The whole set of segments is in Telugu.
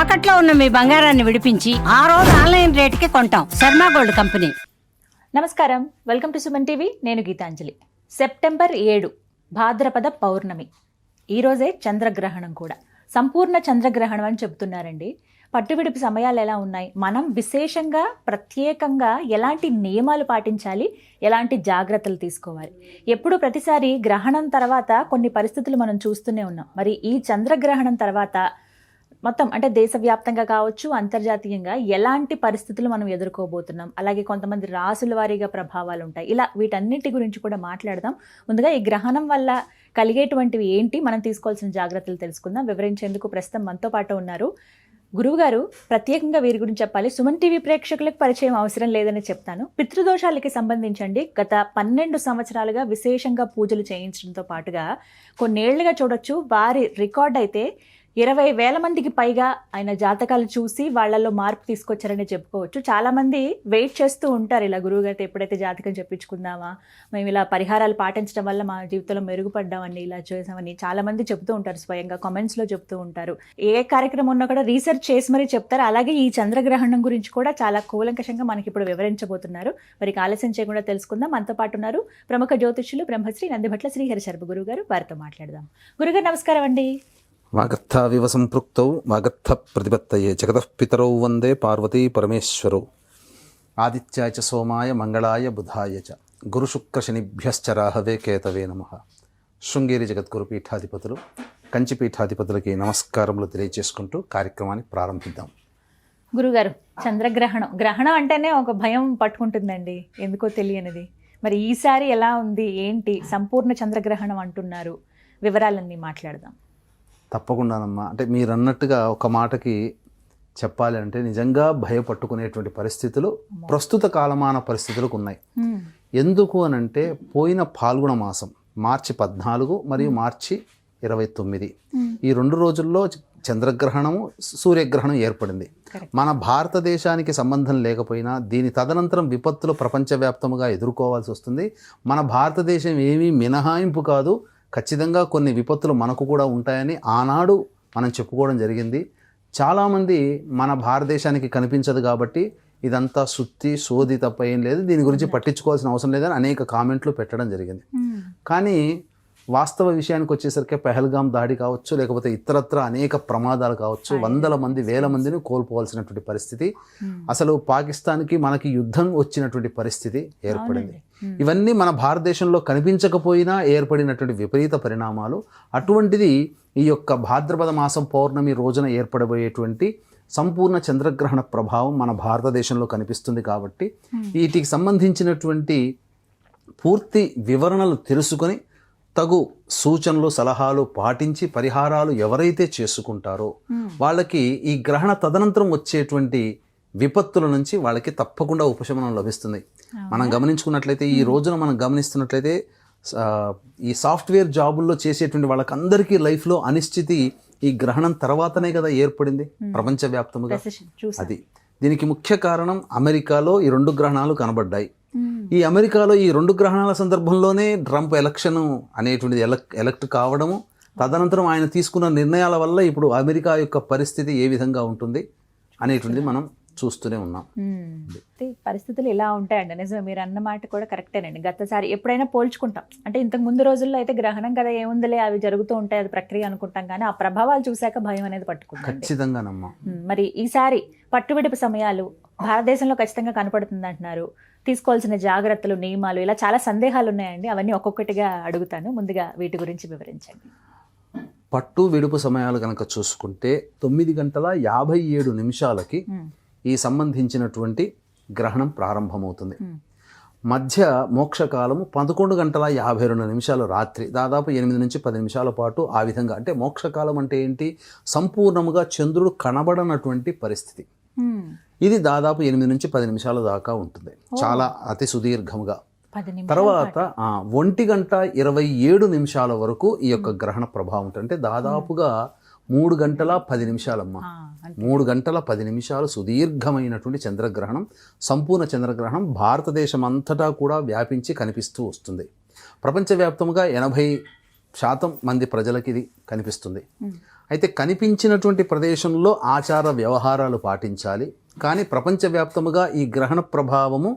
తాకట్లో ఉన్న మీ బంగారాన్ని విడిపించి ఆ రోజు ఆన్లైన్ రేటుకి కొంటాం. Sharma gold company. నమస్కారం, వెల్కమ్ టు సుమన్ టీవీ. నేను గీతాంజలి. సెప్టెంబర్ 7 భాద్రపద పౌర్ణమి. ఈరోజే చంద్రగ్రహణం కూడా. సంపూర్ణ చంద్రగ్రహణం అని చెబుతున్నారండి. పట్టువిడుపు సమయాలు ఎలా ఉన్నాయి, మనం విశేషంగా ప్రత్యేకంగా ఎలాంటి నియమాలు పాటించాలి, ఎలాంటి జాగ్రత్తలు తీసుకోవాలి. ఎప్పుడు ప్రతిసారి గ్రహణం తర్వాత కొన్ని పరిస్థితులు మనం చూస్తూనే ఉన్నాం. మరి ఈ చంద్రగ్రహణం తర్వాత మొత్తం అంటే దేశవ్యాప్తంగా కావచ్చు, అంతర్జాతీయంగా ఎలాంటి పరిస్థితులు మనం ఎదుర్కోబోతున్నాం, అలాగే కొంతమంది రాసుల వారీగా ప్రభావాలు ఉంటాయి. ఇలా వీటన్నిటి గురించి కూడా మాట్లాడదాం. ముందుగా ఈ గ్రహణం వల్ల కలిగేటువంటివి ఏంటి, మనం తీసుకోవాల్సిన జాగ్రత్తలు తెలుసుకుందాం. వివరించేందుకు ప్రస్తుతం మనతో పాటు ఉన్నారు గురువుగారు. ప్రత్యేకంగా వీరి గురించి చెప్పాలి. సుమన్ టీవీ ప్రేక్షకులకు పరిచయం అవసరం లేదని చెప్తాను. పితృదోషాలకి సంబంధించండి గత 12 సంవత్సరాలుగా విశేషంగా పూజలు చేయించడంతో పాటుగా కొన్నేళ్లుగా చూడొచ్చు వారి రికార్డ్ అయితే 20,000 మందికి పైగా ఆయన జాతకాలు చూసి వాళ్ళల్లో మార్పు తీసుకొచ్చారని చెప్పుకోవచ్చు. చాలామంది వెయిట్ చేస్తూ ఉంటారు, ఇలా గురువుగారితో ఎప్పుడైతే జాతకం చెప్పించుకుందామా, మేము ఇలా పరిహారాలు పాటించడం వల్ల మా జీవితంలో మెరుగుపడ్డామని, ఇలా చేసామని చాలామంది చెప్తూ ఉంటారు. స్వయంగా కామెంట్స్లో చెప్తూ ఉంటారు. ఏ కార్యక్రమం ఉన్నా కూడా రీసెర్చ్ చేసి మరీ చెప్తారు. అలాగే ఈ చంద్రగ్రహణం గురించి కూడా చాలా కూలంకషంగా మనకి ఇప్పుడు వివరించబోతున్నారు. మరి ఆలస్యం చేయకుండా తెలుసుకుందాం. మనతో పాటు ఉన్నారు ప్రముఖ జ్యోతిష్యులు బ్రహ్మశ్రీ నందిభట్ల శ్రీహరి శర్మ గురుగారు. వారితో మాట్లాడదాం. గురుగారు నమస్కారం అండి. వాగర్థావివ సంపృక్తౌ వాగర్థ ప్రతిపత్తయే జగతః పితరౌ వందే పార్వతీ పరమేశ్వరౌ ఆదిత్యాయ చ సోమాయ మంగళాయ బుధాయ చ గురుశుక్రశనిభ్యశ్చ రాహవే కేతవే నమః. శృంగేరి జగద్గురు పీఠాధిపతులు, కంచి పీఠాధిపతులకి నమస్కారములు తెలియజేసుకుంటూ కార్యక్రమాన్ని ప్రారంభిద్దాం. గురుగారు, గ్రహణం అంటేనే ఒక భయం పట్టుకుంటుందండి, ఎందుకో తెలియనిది. మరి ఈసారి ఎలా ఉంది, ఏంటి? సంపూర్ణ చంద్రగ్రహణం అంటున్నారు, వివరాలన్నీ మాట్లాడదాం. తప్పకుండానమ్మా. అంటే మీరు అన్నట్టుగా ఒక మాటకి చెప్పాలి అంటే నిజంగా భయపట్టుకునేటువంటి పరిస్థితులు ప్రస్తుత కాలమాన పరిస్థితులకు ఉన్నాయి. ఎందుకు అనంటే పోయిన ఫాల్గుణ మాసం మార్చి 14 మరియు మార్చి 29 ఈ 2 రోజుల్లో చంద్రగ్రహణము సూర్యగ్రహణం ఏర్పడింది. మన భారతదేశానికి సంబంధం లేకపోయినా దీని తదనంతరం విపత్తులు ప్రపంచవ్యాప్తంగా ఎదుర్కోవాల్సి వస్తుంది. మన భారతదేశం ఏమీ మినహాయింపు కాదు. ఖచ్చితంగా కొన్ని విపత్తులు మనకు కూడా ఉంటాయని ఆనాడు మనం చెప్పుకోవడం జరిగింది. చాలామంది మన భారతదేశానికి కనిపించదు కాబట్టి ఇదంతా సుత్తి సోది తప్ప ఏం లేదు, దీని గురించి పట్టించుకోవాల్సిన అవసరం లేదని అనేక కామెంట్లు పెట్టడం జరిగింది. కానీ వాస్తవ విషయానికి వచ్చేసరికి పెహల్గాం దాడి కావచ్చు, లేకపోతే ఇతరత్ర అనేక ప్రమాదాలు కావచ్చు, వందల మంది వేల మందిని కోల్పోవాల్సినటువంటి పరిస్థితి, అసలు పాకిస్తాన్కి మనకి యుద్ధం వచ్చినటువంటి పరిస్థితి ఏర్పడింది. ఇవన్నీ మన భారతదేశంలో కనిపించకపోయినా ఏర్పడినటువంటి విపరీత పరిణామాలు. అటువంటిది ఈ యొక్క భాద్రపద మాసం పౌర్ణమి రోజున ఏర్పడబోయేటువంటి సంపూర్ణ చంద్రగ్రహణ ప్రభావం మన భారతదేశంలో కనిపిస్తుంది. కాబట్టి వీటికి సంబంధించినటువంటి పూర్తి వివరణలు తెలుసుకొని తగు సూచనలు సలహాలు పాటించి పరిహారాలు ఎవరైతే చేసుకుంటారో వాళ్ళకి ఈ గ్రహణ తదనంతరం వచ్చేటువంటి విపత్తుల నుంచి వాళ్ళకి తప్పకుండా ఉపశమనం లభిస్తుంది. మనం గమనించుకున్నట్లయితే ఈ రోజున మనం గమనిస్తున్నట్లయితే ఈ సాఫ్ట్వేర్ జాబుల్లో చేసేటువంటి వాళ్ళకందరికీ లైఫ్లో అనిశ్చితి ఈ గ్రహణం తర్వాతనే కదా ఏర్పడింది ప్రపంచవ్యాప్తంగా. అది దీనికి ముఖ్య కారణం అమెరికాలో ఈ 2 గ్రహణాలు కనబడ్డాయి. ఈ అమెరికాలో ఈ 2 గ్రహణాల సందర్భంలోనే ట్రంప్ ఎలక్షన్ అనేటువంటిది ఎలక్ట్ కావడము, తదనంతరం ఆయన తీసుకున్న నిర్ణయాల వల్ల ఇప్పుడు అమెరికా యొక్క పరిస్థితి ఏ విధంగా ఉంటుంది అనేటువంటిది మనం చూస్తూనే ఉన్నాం. పరిస్థితులు ఇలా ఉంటాయండి. నిజమే, మీరు అన్న మాట కూడా కరెక్టేనండి. గతసారి ఎప్పుడైనా పోల్చుకుంటాం అంటే ఇంతకు ముందు రోజుల్లో అయితే గ్రహణం కదా ఏముందిలే, అవి జరుగుతూ ఉంటాయి, అది ప్రక్రియ అనుకుంటాం. కానీ ఆ ప్రభావాలు చూశాక భయం అనేది పట్టుకుంటాం. ఖచ్చితంగానమ్మా. మరి ఈసారి పట్టువిడుపు సమయాలు భారతదేశంలో ఖచ్చితంగా కనపడుతుంది అంటున్నారు. తీసుకోవాల్సిన జాగ్రత్తలు, నియమాలు, ఇలా చాలా సందేహాలు ఉన్నాయండి. అవన్నీ ఒక్కొక్కటిగా అడుగుతాను. ముందుగా వీటి గురించి వివరించండి. పట్టు విడుపు సమయాలు కనుక చూసుకుంటే 9:57 ఈ సంబంధించినటువంటి గ్రహణం ప్రారంభమవుతుంది. మధ్య మోక్షకాలము 11:52 రాత్రి, దాదాపు 8 నుంచి 10 నిమిషాల పాటు ఆ విధంగా. అంటే మోక్షకాలం అంటే ఏంటి? సంపూర్ణముగా చంద్రుడు కనబడనటువంటి పరిస్థితి. ఇది దాదాపు 8 నుంచి 10 నిమిషాల దాకా ఉంటుంది, చాలా అతి సుదీర్ఘంగా. తర్వాత 1:27 వరకు ఈ యొక్క గ్రహణ ప్రభావం ఉంటుంది. అంటే దాదాపుగా 3 గంటల 10 నిమిషాలమ్మా. 3 గంటల 10 నిమిషాలు సుదీర్ఘమైనటువంటి చంద్రగ్రహణం, సంపూర్ణ చంద్రగ్రహణం భారతదేశం అంతటా కూడా వ్యాపించి కనిపిస్తూ వస్తుంది. ప్రపంచవ్యాప్తంగా శాతం మంది ప్రజలకి ఇది కనిపిస్తుంది. అయితే కనిపించినటువంటి ప్రదేశంలో ఆచార వ్యవహారాలు పాటించాలి. కానీ ప్రపంచవ్యాప్తముగా ఈ గ్రహణ ప్రభావము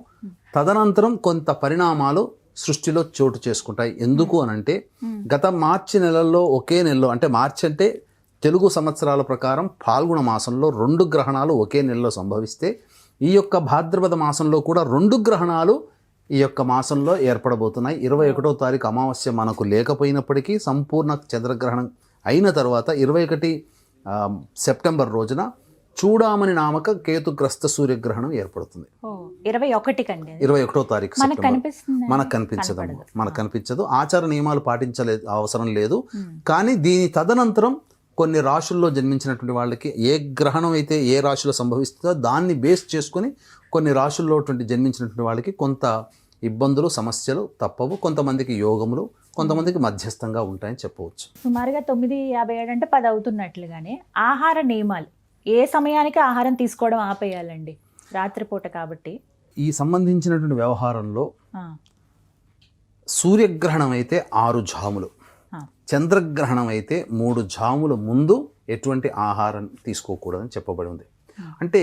తదనంతరం కొంత పరిణామాలు సృష్టిలో చోటు చేసుకుంటాయి. ఎందుకు అనంటే గత మార్చి నెలల్లో ఒకే నెలలో, అంటే మార్చి అంటే తెలుగు సంవత్సరాల ప్రకారం ఫాల్గుణ మాసంలో 2 గ్రహణాలు ఒకే నెలలో సంభవిస్తే ఈ యొక్క భాద్రపద మాసంలో కూడా 2 గ్రహణాలు ఈ యొక్క మాసంలో ఏర్పడబోతున్నాయి. 21వ తారీఖు అమావాస్య మనకు లేకపోయినప్పటికీ సంపూర్ణ చంద్రగ్రహణం అయిన తర్వాత 21 సెప్టెంబర్ రోజున చూడామణి నామక కేతుగ్రస్త సూర్యగ్రహణం ఏర్పడుతుంది. 21వ తారీఖు మనకు మనకు కనిపించదు. ఆచార నియమాలు పాటించలేదు, అవసరం లేదు. కానీ దీని తదనంతరం కొన్ని రాశుల్లో జన్మించినటువంటి వాళ్ళకి ఏ గ్రహణం అయితే ఏ రాశిలో సంభవిస్తుందో దాన్ని బేస్ చేసుకొని కొన్ని రాశుల్లో జన్మించినటువంటి వాళ్ళకి కొంత ఇబ్బందులు సమస్యలు తప్పవు. కొంతమందికి యోగములు, కొంతమందికి మధ్యస్థంగా ఉంటాయని చెప్పవచ్చు. సుమారుగా 9:57 అంటే 10 అవుతున్నట్లుగానే ఆహార నియమాలు, ఏ సమయానికి ఆహారం తీసుకోవడం ఆపేయాలండి? రాత్రిపూట కాబట్టి ఈ సంబంధించినటువంటి వ్యవహారంలో సూర్యగ్రహణం అయితే 6 జాములు, చంద్రగ్రహణం అయితే 3 జాముల ముందు ఎటువంటి ఆహారం తీసుకోకూడదని చెప్పబడి ఉంది. అంటే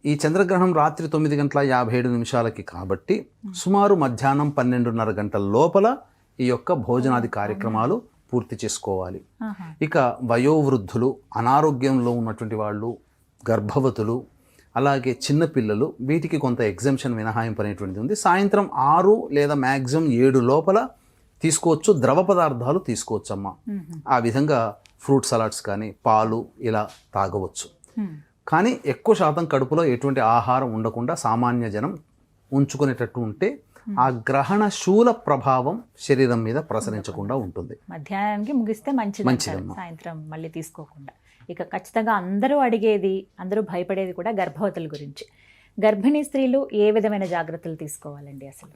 ఈ చంద్రగ్రహణం రాత్రి 9:57 కాబట్టి సుమారు మధ్యాహ్నం 12:30 గంటల లోపల ఈ యొక్క భోజనాది కార్యక్రమాలు పూర్తి చేసుకోవాలి. ఇక వయోవృద్ధులు, అనారోగ్యంలో ఉన్నటువంటి వాళ్ళు, గర్భవతులు, అలాగే చిన్నపిల్లలు, వీటికి కొంత ఎగ్జంప్షన్ మినహాయింపు అనేటువంటిది ఉంది. సాయంత్రం 6 లేదా మ్యాక్సిమం 7 లోపల తీసుకోవచ్చు. ద్రవ పదార్థాలు తీసుకోవచ్చు అమ్మ. ఆ విధంగా ఫ్రూట్ సలాడ్స్ కానీ పాలు ఇలా తాగవచ్చు. కానీ ఎక్కువ శాతం కడుపులో ఎటువంటి ఆహారం ఉండకుండా సామాన్య జనం ఉంచుకునేటట్టు ఉంటే ఆ గ్రహణ శూల ప్రభావం శరీరం మీద ప్రసరించకుండా ఉంటుంది. మధ్యాహ్నానికి ముగిస్తే మంచిదమ్మా, సాయంత్రం మళ్ళీ తీసుకోకుండా. ఇక ఖచ్చితంగా అందరూ అడిగేది, అందరూ భయపడేది కూడా గర్భవతుల గురించి. గర్భిణీ స్త్రీలు ఏ విధమైన జాగ్రత్తలు తీసుకోవాలండి? అసలు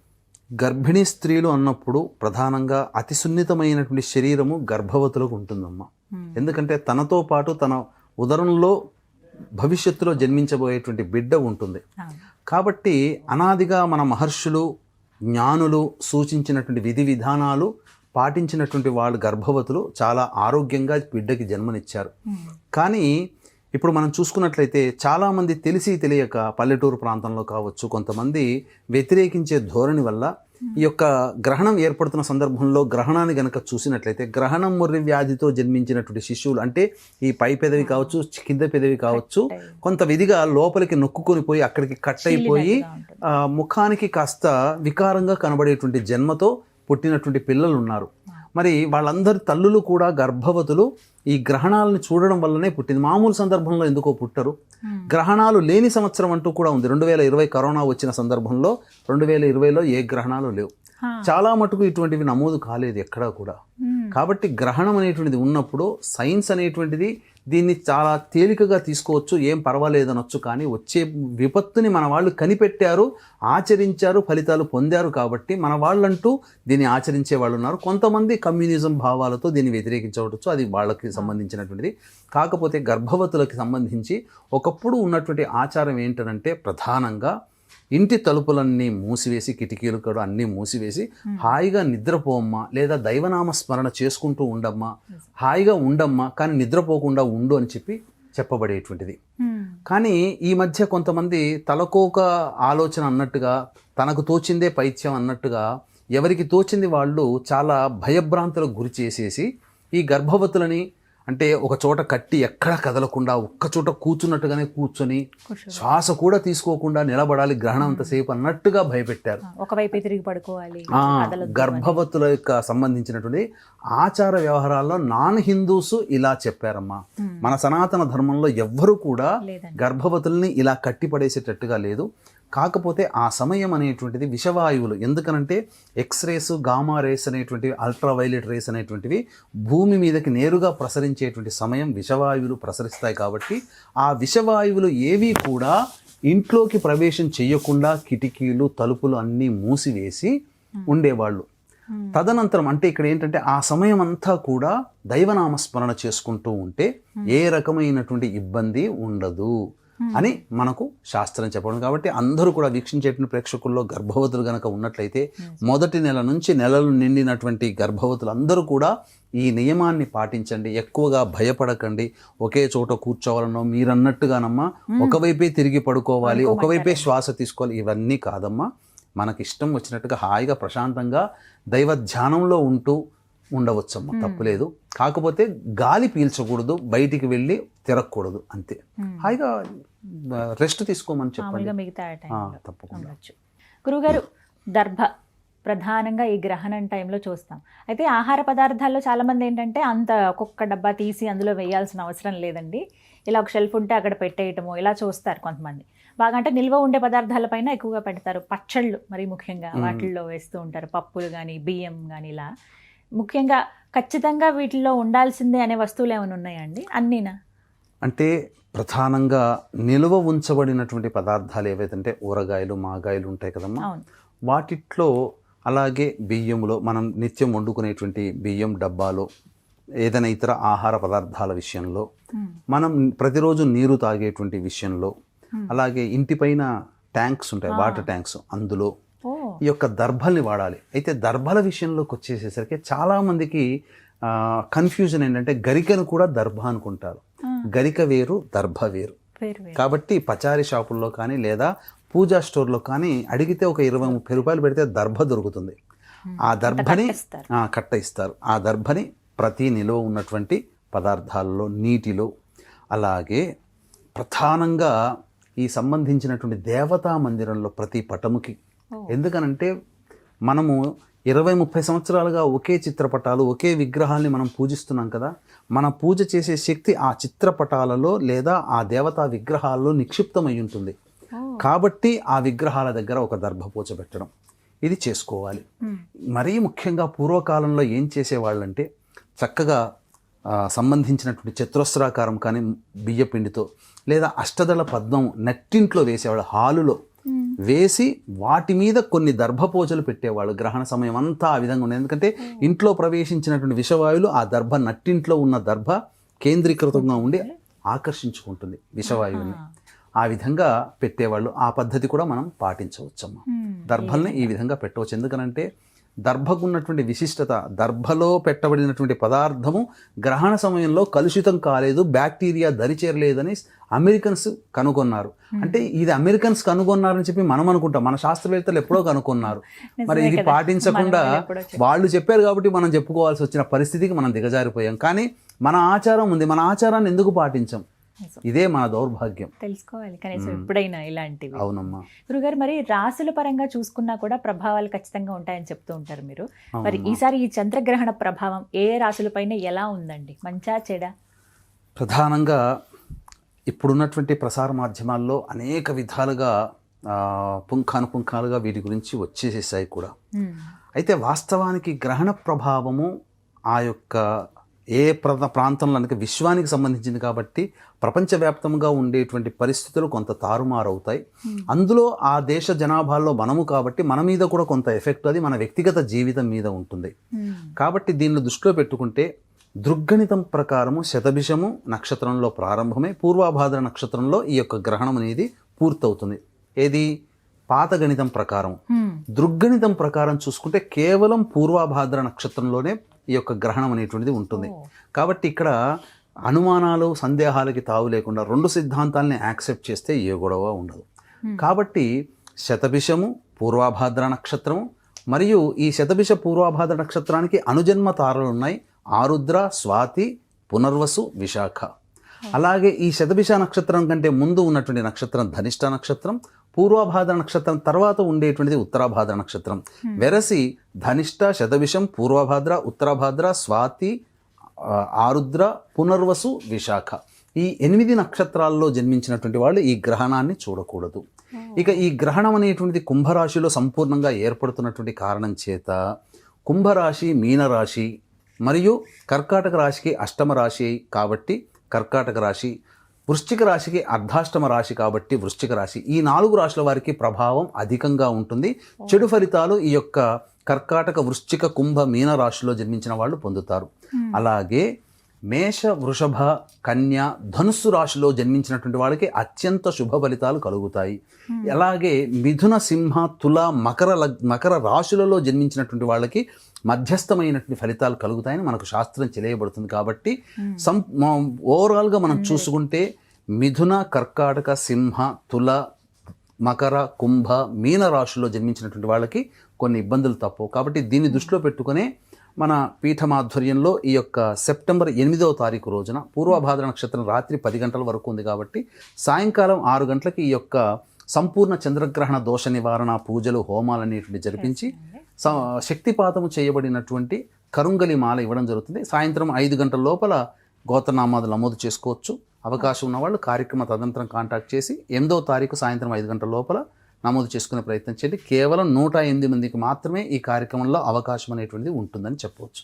గర్భిణీ స్త్రీలు అన్నప్పుడు ప్రధానంగా అతి సున్నితమైనటువంటి శరీరము గర్భవతులకు ఉంటుందమ్మా. ఎందుకంటే తనతో పాటు తన ఉదరంలో భవిష్యత్తులో జన్మించబోయేటువంటి బిడ్డ ఉంటుంది. కాబట్టి అనాదిగా మన మహర్షులు, జ్ఞానులు సూచించినటువంటి విధి విధానాలు పాటించినటువంటి వాళ్ళు గర్భవతులు చాలా ఆరోగ్యంగా బిడ్డకి జన్మనిచ్చారు. కానీ ఇప్పుడు మనం చూసుకున్నట్లయితే చాలామంది తెలిసి తెలియక పల్లెటూరు ప్రాంతంలో కావచ్చు, కొంతమంది వ్యతిరేకించే ధోరణి వల్ల ఈ యొక్క గ్రహణం ఏర్పడుతున్న సందర్భంలో గ్రహణాన్ని గనక చూసినట్లయితే గ్రహణం ముర్రి వ్యాధితో జన్మించినటువంటి శిశువులు, అంటే ఈ పై పెదవి కావచ్చు, కింద పెదవి కావచ్చు, కొంత విధిగా లోపలికి నొక్కుకొని పోయి అక్కడికి కట్ అయిపోయి ముఖానికి కాస్త వికారంగా కనబడేటువంటి జన్మతో పుట్టినటువంటి పిల్లలు ఉన్నారు. మరి వాళ్ళందరి తల్లులు కూడా గర్భవతులు ఈ గ్రహణాలను చూడడం వల్లనే పుట్టింది. మామూలు సందర్భంలో ఎందుకో పుట్టరు. గ్రహణాలు లేని సంవత్సరం అంటూ కూడా ఉంది. 2020 కరోనా వచ్చిన సందర్భంలో 2020లో ఏ గ్రహణాలు లేవు. చాలా మటుకు ఇటువంటివి నమోదు కాలేదు ఎక్కడా కూడా. కాబట్టి గ్రహణం అనేటువంటిది ఉన్నప్పుడు సైన్స్ అనేటువంటిది దీన్ని చాలా తేలికగా తీసుకోవచ్చు, ఏం పర్వాలేదనొచ్చు. కానీ వచ్చే విపత్తుని మన వాళ్ళు కనిపెట్టారు, ఆచరించారు, ఫలితాలు పొందారు. కాబట్టి మన వాళ్ళంటూ దీన్ని ఆచరించే వాళ్ళు ఉన్నారు. కొంతమంది కమ్యూనిజం భావాలతో దీన్ని వ్యతిరేకించవచ్చు, అది వాళ్ళకి సంబంధించినటువంటిది. కాకపోతే గర్భవతులకి సంబంధించి ఒకప్పుడు ఉన్నటువంటి ఆచారం ఏంటంటే ప్రధానంగా ఇంటి తలుపులన్నీ మూసివేసి, కిటికీలు కూడా అన్నీ మూసివేసి హాయిగా నిద్రపోమ్మా, లేదా దైవనామ స్మరణ చేసుకుంటూ ఉండమ్మా, హాయిగా ఉండమ్మా, కానీ నిద్రపోకుండా ఉండు అని చెప్పబడేటువంటిది. కానీ ఈ మధ్య కొంతమంది తలకోక ఆలోచన అన్నట్టుగా, తనకు తోచిందే పైత్యం అన్నట్టుగా ఎవరికి తోచింది వాళ్ళు చాలా భయభ్రాంతులకు గురి చేసేసి ఈ గర్భవతులని అంటే ఒక చోట కట్టి ఎక్కడా కదలకుండా ఒక్క చోట కూర్చున్నట్టుగానే కూర్చొని శ్వాస కూడా తీసుకోకుండా నిలబడాలి గ్రహణం అంతసేపు అన్నట్టుగా భయపెట్టారు. ఒకవైపు తిరిగి పడుకోవాలి. గర్భవతుల యొక్క సంబంధించినటువంటి ఆచార వ్యవహారాల్లో నాన్ హిందూస్ ఇలా చెప్పారమ్మా. మన సనాతన ధర్మంలో ఎవ్వరూ కూడా గర్భవతుల్ని ఇలా కట్టిపడేసేటట్టుగా లేదు. కాకపోతే ఆ సమయం అనేటువంటిది విషవాయువులు, ఎందుకనంటే ఎక్స్రేస్, గామా రేస్ అనేటువంటివి, అల్ట్రావైలెట్ రేస్ అనేటువంటివి భూమి మీదకి నేరుగా ప్రసరించేటువంటి సమయం విషవాయువులు ప్రసరిస్తాయి. కాబట్టి ఆ విషవాయువులు ఏవి కూడా ఇంట్లోకి ప్రవేశం చేయకుండా కిటికీలు, తలుపులు అన్నీ మూసివేసి ఉండేవాళ్ళు. తదనంతరం అంటే ఇక్కడ ఏంటంటే ఆ సమయం అంతా కూడా దైవనామస్మరణ చేసుకుంటూ ఉంటే ఏ రకమైనటువంటి ఇబ్బంది ఉండదు. అని మనకు శాస్త్రం చెప్పడం. కాబట్టి అందరూ కూడా వీక్షించేటువంటి ప్రేక్షకుల్లో గర్భవతులు గనక ఉన్నట్లయితే మొదటి నెల నుంచి నెలలు నిండినటువంటి గర్భవతులు అందరూ కూడా ఈ నియమాన్ని పాటించండి. ఎక్కువగా భయపడకండి. ఒకే చోట కూర్చోవాలనో మీరన్నట్టుగానమ్మా ఒకవైపే తిరిగి పడుకోవాలి, ఒకవైపే శ్వాస తీసుకోవాలి, ఇవన్నీ కాదమ్మా. మనకి ఇష్టం వచ్చినట్టుగా హాయిగా ప్రశాంతంగా దైవ ధ్యానంలో ఉండవచ్చమ్మా, తప్పులేదు. కాకపోతే గాలి పీల్చకూడదు, బయటికి వెళ్ళి తిరగకూడదు, అంతే. హాయిగా రెస్ట్ తీసుకోమని చెప్పండి. మిగతా తప్పకుండా. గురుగారు, దర్భ ప్రధానంగా ఈ గ్రహణం టైంలో చూస్తాం. అయితే ఆహార పదార్థాల్లో చాలామంది ఏంటంటే అంత ఒక్కొక్క డబ్బా తీసి అందులో వేయాల్సిన అవసరం లేదండి, ఇలా ఒక షెల్ఫ్ ఉంటే అక్కడ పెట్టేయటము ఇలా చూస్తారు కొంతమంది. బాగా అంటే నిల్వ ఉండే పదార్థాలపైన ఎక్కువగా పెడతారు. పచ్చళ్ళు మరి ముఖ్యంగా వాటిల్లో వేస్తూ ఉంటారు, పప్పులు కానీ బియ్యం కానీ. ఇలా ముఖ్యంగా ఖచ్చితంగా వీటిల్లో ఉండాల్సిందే అనే వస్తువులు ఏమైనా ఉన్నాయండి? అన్నీనా? అంటే ప్రధానంగా నిల్వ ఉంచబడినటువంటి పదార్థాలు ఏవైతే ఊరగాయలు మాగాయలు ఉంటాయి కదమ్మా, వాటిట్లో అలాగే బియ్యంలో మనం నిత్యం వండుకునేటువంటి బియ్యం డబ్బాలో ఏదైనా ఇతర ఆహార పదార్థాల విషయంలో, మనం ప్రతిరోజు నీరు తాగేటువంటి విషయంలో, అలాగే ఇంటిపైన ట్యాంక్స్ ఉంటాయి, వాటర్ ట్యాంక్స్, అందులో ఈ యొక్క దర్భల్ని వాడాలి. అయితే దర్భల విషయంలోకి వచ్చేసేసరికి చాలామందికి కన్ఫ్యూజన్ ఏంటంటే గరికను కూడా దర్భ అనుకుంటారు. గరిక వేరు, దర్భ వేరు. కాబట్టి పచారీ షాపుల్లో కానీ లేదా పూజా స్టోర్లో కానీ అడిగితే ఒక 20-30 రూపాయలు పెడితే దర్భ దొరుకుతుంది. ఆ దర్భని కట్ట ఇస్తారు. ఆ దర్భని ప్రతి నిలువ ఉన్నటువంటి పదార్థాల్లో, నీటిలో, అలాగే ప్రధానంగా ఈ సంబంధించినటువంటి దేవతా మందిరంలో ప్రతి పటముకి. ఎందుకనంటే మనము 20-30 సంవత్సరాలుగా ఒకే చిత్రపటాలు, ఒకే విగ్రహాల్ని మనం పూజిస్తున్నాం కదా. మన పూజ చేసే శక్తి ఆ చిత్రపటాలలో లేదా ఆ దేవతా విగ్రహాల్లో నిక్షిప్తమై ఉంటుంది. కాబట్టి ఆ విగ్రహాల దగ్గర ఒక దర్భపూజ పెట్టడం ఇది చేసుకోవాలి. మరీ ముఖ్యంగా పూర్వకాలంలో ఏం చేసేవాళ్ళంటే చక్కగా సంబంధించినటువంటి చతురస్రాకారం కానీ బియ్యపిండితో లేదా అష్టదళ పద్మం నెట్టింట్లో వేసేవాళ్ళు, హాలులో వేసి వాటి మీద కొన్ని దర్భపూజలు పెట్టేవాళ్ళు. గ్రహణ సమయం అంతా ఆ విధంగా ఉండేది. ఎందుకంటే ఇంట్లో ప్రవేశించినటువంటి విషవాయువులు ఆ దర్భ, నట్టింట్లో ఉన్న దర్భ కేంద్రీకృతంగా ఉండి ఆకర్షించుకుంటుంది విషవాయువుని. ఆ విధంగా పెట్టేవాళ్ళు. ఆ పద్ధతి కూడా మనం పాటించవచ్చమ్మా. దర్భల్ని ఈ విధంగా పెట్టవచ్చు. ఎందుకనంటే దర్భకు ఉన్నటువంటి విశిష్టత, దర్భలో పెట్టబడినటువంటి పదార్థము గ్రహణ సమయంలో కలుషితం కాలేదు, బ్యాక్టీరియా దరిచేరలేదని అమెరికన్స్ కనుగొన్నారు. అంటే ఇది అమెరికన్స్ కనుగొన్నారని చెప్పి మనం అనుకుంటాం, మన శాస్త్రవేత్తలు ఎప్పుడో కనుగొన్నారు. మరి ఇది పాటించకుండా వాళ్ళు చెప్పారు కాబట్టి మనం చెప్పుకోవాల్సి వచ్చిన పరిస్థితికి మనం దిగజారిపోయాం. కానీ మన ఆచారం ఉంది, మన ఆచారాన్ని ఎందుకు పాటించాం? ఇదే మన దౌర్భాగ్యం. తెలుసుకోవాలి కనీసం ఎప్పుడైనా ఇలాంటివి. అవునమ్మా. గురుగారు, మరి రాశుల పరంగా చూసుకున్నా కూడా ప్రభావాలు ఖచ్చితంగా ఉంటాయని చెప్తూ ఉంటారు మీరు. మరి ఈసారి ఈ చంద్రగ్రహణ ప్రభావం ఏ రాశులపైన ఎలా ఉందండి? మంచా చెడా? ప్రధానంగా ఇప్పుడున్నటువంటి ప్రసార మాధ్యమాల్లో అనేక విధాలుగా పుంఖానుపుంఖాలుగా వీటి గురించి వచ్చేసేసాయి కూడా. అయితే వాస్తవానికి గ్రహణ ప్రభావము ఆ యొక్క ఏ ప్రాంతంలో అనగా విశ్వానికి సంబంధించింది కాబట్టి ప్రపంచవ్యాప్తంగా ఉండేటువంటి పరిస్థితులు కొంత తారుమారవుతాయి. అందులో ఆ దేశ జనాభాలో మనము కాబట్టి మన మీద కూడా కొంత ఎఫెక్ట్ అది మన వ్యక్తిగత జీవితం మీద ఉంటుంది. కాబట్టి దీన్ని దృష్టిలో పెట్టుకుంటే దృగ్గణితం ప్రకారము శతభిషము నక్షత్రంలో ప్రారంభమై పూర్వాభాద్ర నక్షత్రంలో ఈ యొక్క గ్రహణం అనేది పూర్తవుతుంది. ఏది పాత గణితం ప్రకారం. దృగ్గణితం ప్రకారం చూసుకుంటే కేవలం పూర్వాభాద్ర నక్షత్రంలోనే ఈ యొక్క గ్రహణం అనేటువంటిది ఉంటుంది. కాబట్టి ఇక్కడ అనుమానాలు సందేహాలకి తావు లేకుండా రెండు సిద్ధాంతాలని యాక్సెప్ట్ చేస్తే ఏ గొడవ ఉండదు. కాబట్టి శతభిషము పూర్వాభాద్ర నక్షత్రము మరియు ఈ శతభిష పూర్వాభాద్ర నక్షత్రానికి అనుజన్మ తారలు ఉన్నాయి, ఆరుద్ర, స్వాతి, పునర్వసు, విశాఖ. అలాగే ఈ శతభిష నక్షత్రం కంటే ముందు ఉన్నటువంటి నక్షత్రం ధనిష్ట నక్షత్రం, పూర్వభాద్ర నక్షత్రం తర్వాత ఉండేటువంటిది ఉత్తరాభాద్ర నక్షత్రం. వెరసి ధనిష్ట, శతభిషం, పూర్వభాద్ర, ఉత్తరాభాద్ర, స్వాతి, ఆరుద్ర, పునర్వసు, విశాఖ ఈ 8 నక్షత్రాల్లో జన్మించినటువంటి వాళ్ళు ఈ గ్రహణాన్ని చూడకూడదు. ఇక ఈ గ్రహణం అనేటువంటిది కుంభరాశిలో సంపూర్ణంగా ఏర్పడుతున్నటువంటి కారణం చేత కుంభరాశి, మీనరాశి మరియు కర్కాటక రాశికి అష్టమ రాశి కాబట్టి కర్కాటక రాశి, వృశ్చిక రాశికి అర్ధాష్టమ రాశి కాబట్టి వృశ్చిక రాశి, ఈ 4 రాశుల వారికి ప్రభావం అధికంగా ఉంటుంది. చెడు ఫలితాలు ఈ యొక్క కర్కాటక, వృశ్చిక, కుంభ, మీన రాశిలో జన్మించిన వాళ్ళు పొందుతారు. అలాగే మేష, వృషభ, కన్య, ధనుస్సు రాశిలో జన్మించినటువంటి వాళ్ళకి అత్యంత శుభ ఫలితాలు కలుగుతాయి. అలాగే మిథున, సింహ, తుల, మకర రాశులలో జన్మించినటువంటి వాళ్ళకి మధ్యస్థమైనటువంటి ఫలితాలు కలుగుతాయని మనకు శాస్త్రం తెలియబడుతుంది. కాబట్టి ఓవరాల్గా మనం చూసుకుంటే మిథున, కర్కాటక, సింహ, తుల, మకర, కుంభ, మీన రాశుల్లో జన్మించినటువంటి వాళ్ళకి కొన్ని ఇబ్బందులు తప్పవు. కాబట్టి దీన్ని దృష్టిలో పెట్టుకునే మన పీఠమాధ్వర్యంలో ఈ యొక్క సెప్టెంబర్ 8వ తారీఖు రోజున పూర్వభాద్ర నక్షత్రం రాత్రి 10 గంటల వరకు ఉంది. కాబట్టి సాయంకాలం 6 గంటలకి ఈ యొక్క సంపూర్ణ చంద్రగ్రహణ దోష నివారణ పూజలు, హోమాలు అనేటువంటి జరిపించి శక్తిపాతము చేయబడినటువంటి కరుంగలి మాల ఇవ్వడం జరుగుతుంది. సాయంత్రం 5 గంటల లోపల గోత్రనామాలు నమోదు చేసుకోవచ్చు. అవకాశం ఉన్నవాళ్ళు కార్యక్రమ తదనంతరం కాంటాక్ట్ చేసి 8వ తారీఖు సాయంత్రం 5 గంటల లోపల నమోదు చేసుకునే ప్రయత్నం చేయండి. కేవలం 108 మందికి మాత్రమే ఈ కార్యక్రమంలో అవకాశం అనేటువంటిది ఉంటుందని చెప్పవచ్చు.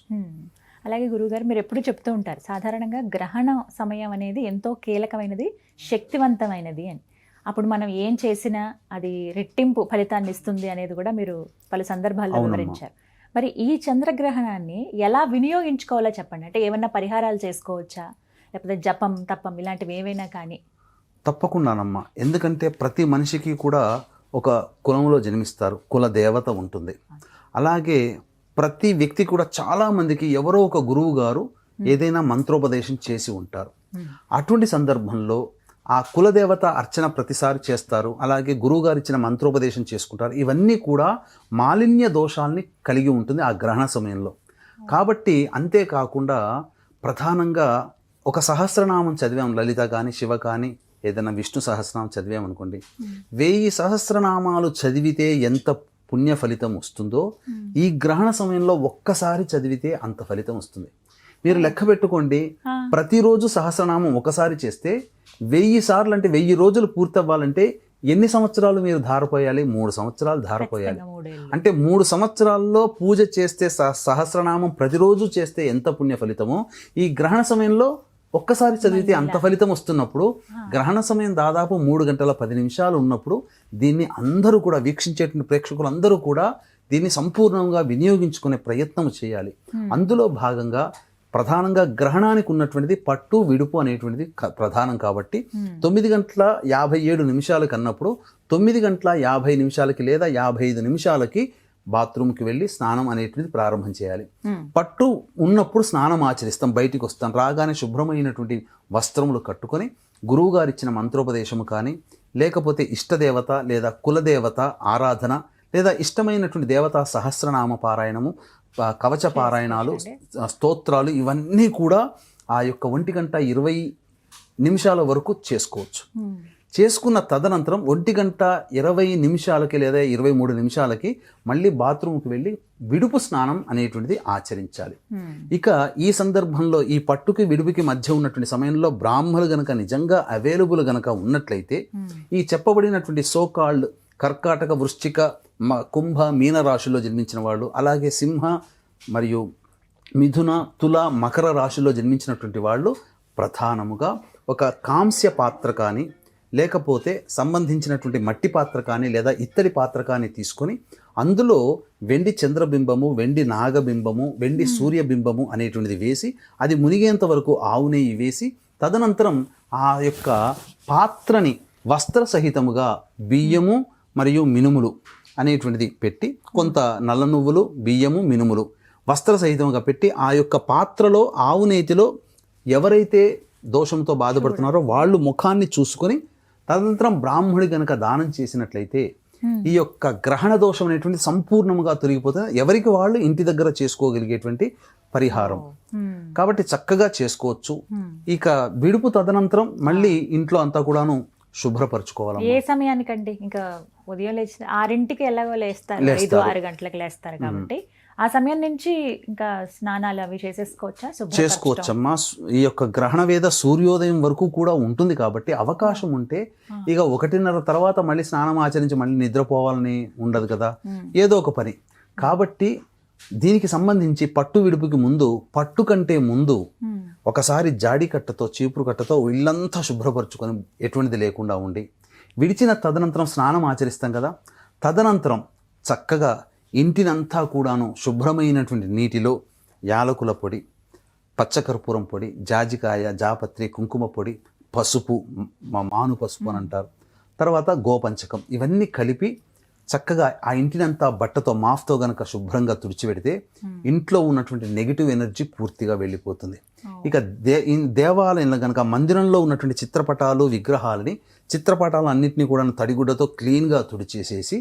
అలాగే గురువుగారు, మీరు ఎప్పుడు చెప్తూ ఉంటారు సాధారణంగా గ్రహణ సమయం అనేది ఎంతో కీలకమైనది, శక్తివంతమైనది అని. అప్పుడు మనం ఏం చేసినా అది రెట్టింపు ఫలితాన్ని ఇస్తుంది అనేది కూడా మీరు పలు సందర్భాల్లో వివరించారు. మరి ఈ చంద్రగ్రహణాన్ని ఎలా వినియోగించుకోవాలో చెప్పండి. అంటే ఏమన్నా పరిహారాలు చేసుకోవచ్చా, లేకపోతే జపం, తప్పం ఇలాంటివి ఏవైనా కానీ? తప్పకుండానమ్మా. ఎందుకంటే ప్రతి మనిషికి కూడా ఒక కులంలో జన్మిస్తారు, కుల దేవత ఉంటుంది. అలాగే ప్రతి వ్యక్తి కూడా చాలామందికి ఎవరో ఒక గురువు గారు ఏదైనా మంత్రోపదేశం చేసి ఉంటారు. అటువంటి సందర్భంలో ఆ కులదేవత అర్చన ప్రతిసారి చేస్తారు. అలాగే గురువుగారు ఇచ్చిన మంత్రోపదేశం చేసుకుంటారు. ఇవన్నీ కూడా మాలిన్య దోషాల్ని కలిగి ఉంటుంది ఆ గ్రహణ సమయంలో. కాబట్టి అంతేకాకుండా ప్రధానంగా ఒక సహస్రనామం చదివాం, లలిత కానీ శివ కానీ ఏదైనా విష్ణు సహస్రనామం చదివామనుకోండి, 1000 సహస్రనామాలు చదివితే ఎంత పుణ్య ఫలితం వస్తుందో ఈ గ్రహణ సమయంలో ఒక్కసారి చదివితే అంత ఫలితం వస్తుంది. మీరు లెక్క పెట్టుకోండి, ప్రతిరోజు సహస్రనామం ఒకసారి చేస్తే 1000 సార్లు అంటే 1000 రోజులు పూర్తి అవ్వాలంటే ఎన్ని సంవత్సరాలు మీరు ధారపోయాలి? 3 సంవత్సరాలు ధారపోయాలి. అంటే 3 సంవత్సరాల్లో పూజ చేస్తే సహస్రనామం ప్రతిరోజు చేస్తే ఎంత పుణ్య ఫలితమో ఈ గ్రహణ సమయంలో ఒక్కసారి చదివితే అంత ఫలితం వస్తున్నప్పుడు, గ్రహణ సమయం దాదాపు 3 గంటల 10 నిమిషాలు ఉన్నప్పుడు దీన్ని అందరూ కూడా వీక్షించేటువంటి ప్రేక్షకులు అందరూ కూడా దీన్ని సంపూర్ణంగా వినియోగించుకునే ప్రయత్నం చేయాలి. అందులో భాగంగా ప్రధానంగా గ్రహణానికి ఉన్నటువంటిది పట్టు విడుపు అనేటువంటిది ప్రధానం. కాబట్టి 9 గంటల 57 నిమిషాలకి అన్నప్పుడు 9 గంటల 50 నిమిషాలకి లేదా 55 నిమిషాలకి బాత్రూమ్కి వెళ్ళి స్నానం అనేటువంటిది ప్రారంభం చేయాలి. పట్టు ఉన్నప్పుడు స్నానం ఆచరిస్తాం, బయటికి వస్తాం. రాగానే శుభ్రమైనటువంటి వస్త్రములు కట్టుకొని గురువు గారు ఇచ్చిన మంత్రోపదేశము కానీ, లేకపోతే ఇష్టదేవత లేదా కులదేవత ఆరాధన, లేదా ఇష్టమైనటువంటి దేవతా సహస్రనామ పారాయణము, కవచ పారాయణాలు, స్తోత్రాలు ఇవన్నీ కూడా ఆ యొక్క 1 గంట 20 నిమిషాల వరకు చేసుకోవచ్చు. చేసుకున్న తదనంతరం 1 గంట 20 నిమిషాలకి లేదా 23 నిమిషాలకి మళ్ళీ బాత్రూమ్కి వెళ్ళి విడుపు స్నానం అనేటువంటిది ఆచరించాలి. ఇక ఈ సందర్భంలో ఈ పట్టుకి విడుపుకి మధ్య ఉన్నటువంటి సమయంలో బ్రాహ్మణులు గనక నిజంగా అవైలబుల్ గనక ఉన్నట్లయితే ఈ చెప్పబడినటువంటి సోకాల్డ్ కర్కాటక, వృశ్చిక, కుంభ, మీన రాశుల్లో జన్మించిన వాళ్ళు, అలాగే సింహ మరియు మిథున, తుల, మకర రాశుల్లో జన్మించినటువంటి వాళ్ళు ప్రధానముగా ఒక కాంస్య పాత్ర కానీ, లేకపోతే సంబంధించినటువంటి మట్టి పాత్ర కానీ లేదా ఇత్తడి పాత్ర కానీ తీసుకొని అందులో వెండి చంద్రబింబము, వెండి నాగబింబము, వెండి సూర్యబింబము అనేటువంటిది వేసి అది మునిగేంత వరకు ఆవు నెయ్యి వేసి తదనంతరం ఆ యొక్క పాత్రని వస్త్ర సహితముగా బియ్యము మరియు మినుములు అనేటువంటిది పెట్టి, కొంత నల్ల నువ్వులు, బియ్యము, మినుములు వస్త్ర సహితంగా పెట్టి ఆ యొక్క పాత్రలో ఆవు నేతిలో ఎవరైతే దోషంతో బాధపడుతున్నారో వాళ్ళు ముఖాన్ని చూసుకొని తదనంతరం బ్రాహ్మణుడి గనక దానం చేసినట్లయితే ఈ యొక్క గ్రహణ దోషం అనేటువంటి సంపూర్ణంగా తొలగిపోతుంది. ఎవరికి వాళ్ళు ఇంటి దగ్గర చేసుకోగలిగేటువంటి పరిహారం కాబట్టి చక్కగా చేసుకోవచ్చు. ఇక విడుపు తదనంతరం మళ్ళీ ఇంట్లో అంతా కూడాను శుభ్రపరచుకోవాలి. ఏ సమయానికండి? ఇంకా ఉదయం లేచి 6ంటికి ఎలాగో లేస్తారు, 5-6 గంటలకు లేస్తారు కాబట్టి ఆ సమయం నుంచి ఇంకా స్నానాలు అవి చేసేసుకోవచ్చా? చేసుకోవచ్చమ్మా. ఈ యొక్క గ్రహణ వేద సూర్యోదయం వరకు కూడా ఉంటుంది కాబట్టి అవకాశం ఉంటే ఇక 1:30 తర్వాత మళ్ళీ స్నానం ఆచరించి మళ్ళీ నిద్రపోవాలని ఉండదు కదా, ఏదో ఒక పని. కాబట్టి దీనికి సంబంధించి పట్టు విడుపుకి ముందు, పట్టు కంటే ముందు ఒకసారి జాడి కట్టతో, చీపురు కట్టతో ఇల్లంతా శుభ్రపరచుకొని ఎటువంటిది లేకుండా ఉండి విడిచిన తదనంతరం స్నానం ఆచరిస్తాం కదా, తదనంతరం చక్కగా ఇంటినంతా కూడాను శుభ్రమైనటువంటి నీటిలో యాలకుల పొడి, పచ్చకర్పూరం పొడి, జాజికాయ, జాపత్రి, కుంకుమ పొడి, పసుపు, మాను పసుపు అని అంటారు, తర్వాత గోపంచకం, ఇవన్నీ కలిపి చక్కగా ఆ ఇంటినంతా బట్టతో మాఫ్తో గనక శుభ్రంగా తుడిచిపెడితే ఇంట్లో ఉన్నటువంటి నెగిటివ్ ఎనర్జీ పూర్తిగా వెళ్ళిపోతుంది. ఇక దేవాలయంలో కనుక మందిరంలో ఉన్నటువంటి చిత్రపటాలు, విగ్రహాలని, చిత్రపటాలు అన్నింటినీ కూడా తడిగుడ్డతో క్లీన్గా తుడిచేసేసి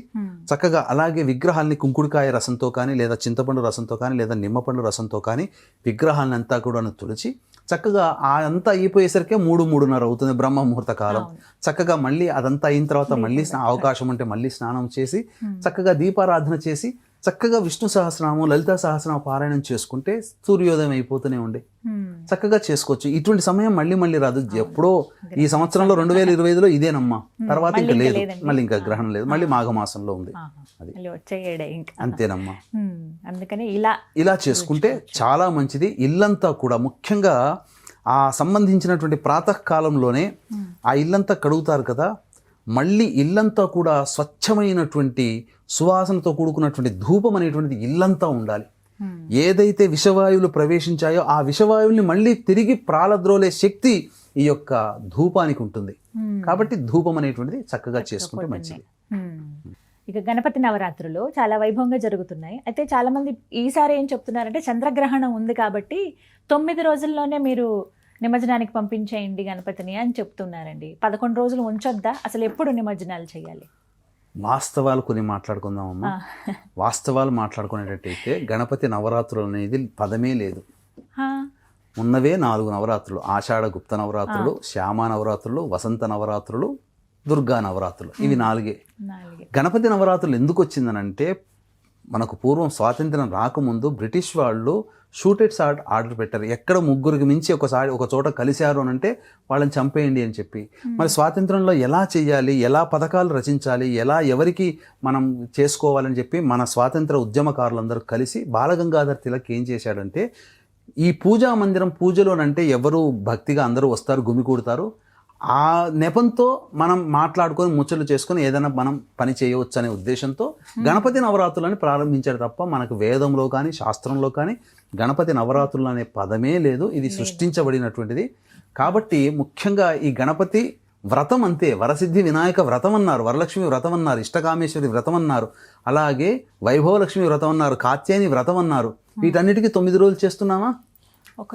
చక్కగా అలాగే విగ్రహాలని కుంకుడుకాయ రసంతో కానీ లేదా చింతపండు రసంతో కానీ లేదా నిమ్మపండు రసంతో కానీ విగ్రహాలని అంతా కూడా తుడిచి చక్కగా అంతా అయిపోయేసరికి 3-3:30 అవుతుంది బ్రహ్మ ముహూర్త కాలం. చక్కగా మళ్ళీ అదంతా అయిన తర్వాత మళ్ళీ అవకాశం ఉంటే మళ్ళీ స్నానం చేసి చక్కగా దీపారాధన చేసి చక్కగా విష్ణు సహస్రనామం, లలితా సహస్రనామ పారాయణం చేసుకుంటే సూర్యోదయం అయిపోతూనే ఉండే చక్కగా చేసుకోవచ్చు. ఇటువంటి సమయం మళ్ళీ రాదు. ఎప్పుడో ఈ సంవత్సరంలో 2025లో ఇదేనమ్మా, తర్వాత ఇంకా లేదు, మళ్ళీ ఇంకా గ్రహణం లేదు, మళ్ళీ మాఘమాసంలో ఉంది, అది అంతేనమ్మా. అందుకని ఇలా చేసుకుంటే చాలా మంచిది. ఇల్లంతా కూడా ముఖ్యంగా ఆ సంబంధించినటువంటి ప్రాతకాలంలోనే ఆ ఇల్లంతా కడుగుతారు కదా, మళ్ళీ ఇల్లంతా కూడా స్వచ్ఛమైనటువంటి సువాసనతో కూడుకున్నటువంటి ధూపం అనేటువంటిది ఇల్లంతా ఉండాలి. ఏదైతే విషవాయువులు ప్రవేశించాయో ఆ విషవాయువుల్ని మళ్ళీ తిరిగి ప్రాళద్రోలే శక్తి ఈ యొక్క ధూపానికి ఉంటుంది. కాబట్టి ధూపం అనేటువంటిది చక్కగా చేసుకుంటే మంచిది. ఇక గణపతి నవరాత్రులు చాలా వైభవంగా జరుగుతున్నాయి. అయితే చాలా మంది ఈసారి ఏం చెప్తున్నారంటే చంద్రగ్రహణం ఉంది కాబట్టి 9 రోజుల్లోనే మీరు నిమజ్జనానికి పంపించేయండి గణపతిని అని చెప్తున్నారండి. 11 రోజులు ఉంచొద్దా? అసలు ఎప్పుడు నిమజ్జనాలు చేయాలి? వాస్తవాలు కొన్ని మాట్లాడుకుందామమ్మా. వాస్తవాలు మాట్లాడుకునేటట్టయితే గణపతి నవరాత్రులు అనేది పదమే లేదు. ఉన్నవే 4 నవరాత్రులు: ఆషాఢ గుప్త నవరాత్రులు, శ్యామ నవరాత్రులు, వసంత నవరాత్రులు, దుర్గా నవరాత్రులు. ఇవి 4. గణపతి నవరాత్రులు ఎందుకు వచ్చిందనంటే మనకు పూర్వం స్వాతంత్ర్యం రాకముందు బ్రిటిష్ వాళ్ళు షూటెడ్ షాట్ ఆర్డర్ పెట్టారు. ఎక్కడ 3 మించి ఒక చోట కలిశారు అని అంటే వాళ్ళని చంపేయండి అని చెప్పి. మరి స్వాతంత్రంలో ఎలా చేయాలి, ఎలా పథకాలు రచించాలి, ఎలా ఎవరికి మనం చేసుకోవాలని చెప్పి మన స్వాతంత్ర ఉద్యమకారులందరూ కలిసి బాలగంగాధర్ తిలక్ ఏం చేశాడంటే, ఈ పూజా మందిరం పూజలోనంటే ఎవరు భక్తిగా అందరూ వస్తారు, గుమికూడతారు, ఆ నెపంతో మనం మాట్లాడుకొని ముచ్చట్లు చేసుకొని ఏదైనా మనం పని చేయవచ్చు అనే ఉద్దేశంతో గణపతి నవరాత్రులని ప్రారంభించాడు తప్ప మనకు వేదంలో కానీ శాస్త్రంలో కానీ గణపతి నవరాత్రులు అనే పదమే లేదు. ఇది సృష్టించబడినటువంటిది. కాబట్టి ముఖ్యంగా ఈ గణపతి వ్రతం అంతే. వరసిద్ధి వినాయక వ్రతం అన్నారు, వరలక్ష్మి వ్రతం అన్నారు, ఇష్టకామేశ్వరి వ్రతం అన్నారు, అలాగే వైభవలక్ష్మి వ్రతం అన్నారు, కాత్యాయని వ్రతం అన్నారు. వీటన్నిటికీ 9 రోజులు చేస్తున్నామా?